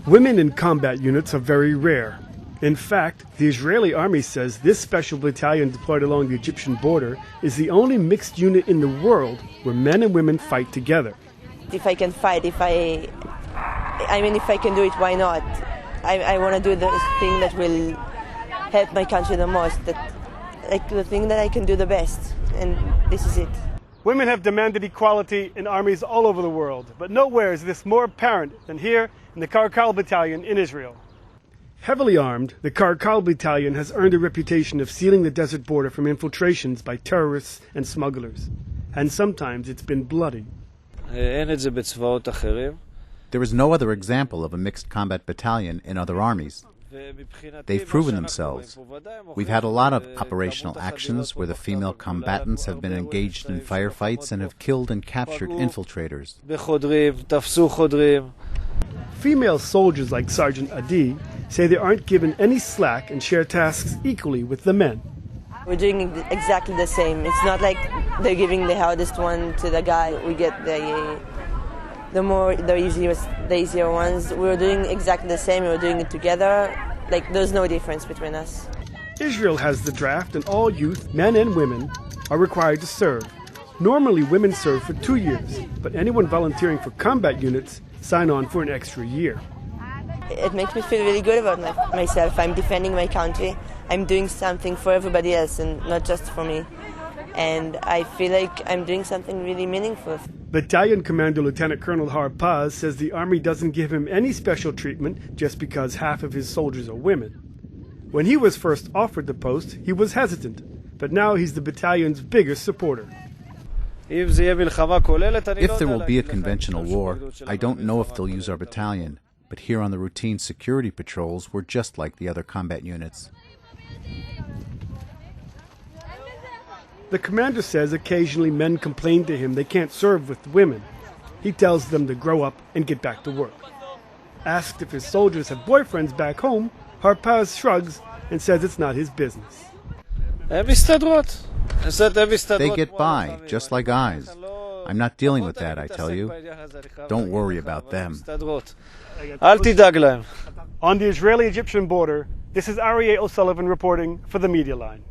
Women in combat units are very rare. In fact, the Israeli army says this special battalion deployed along the Egyptian border is the only mixed unit in the world where men and women fight together. If I can fight, if I can do it, why not? I want to do the thing that will help my country the most, the thing that I can do the best, and this is it. Women have demanded equality in armies all over the world, but nowhere is this more apparent than here in the Karkal battalion in Israel. Heavily armed, the Karkal battalion has earned a reputation of sealing the desert border from infiltrations by terrorists and smugglers. And sometimes it's been bloody. There is no other example of a mixed combat battalion in other armies. They've proven themselves. We've had a lot of operational actions where the female combatants have been engaged in firefights and have killed and captured infiltrators. Female soldiers like Sergeant Adi say they aren't given any slack and share tasks equally with the men. We're doing exactly the same. It's not like they're giving the hardest one to the guy. We get the easier ones. We're doing exactly the same. We're doing it together. Like, there's no difference between us. Israel has the draft, and all youth, men and women, are required to serve. Normally, women serve for 2 years, but anyone volunteering for combat units sign on for an extra year. It makes me feel really good about myself. I'm defending my country. I'm doing something for everybody else and not just for me. And I feel like I'm doing something really meaningful. Battalion Commander Lieutenant Colonel Harpaz says the Army doesn't give him any special treatment just because half of his soldiers are women. When he was first offered the post, he was hesitant, but now he's the battalion's biggest supporter. If there will be a conventional war, I don't know if they'll use our battalion, but here on the routine security patrols, we're just like the other combat units. The commander says occasionally men complain to him they can't serve with women. He tells them to grow up and get back to work. Asked if his soldiers have boyfriends back home, Harpaz shrugs and says it's not his business. They get by, just like guys. I'm not dealing with that, I tell you. Don't worry about them. On the Israeli-Egyptian border, this is Aryeh O'Sullivan reporting for the Media Line.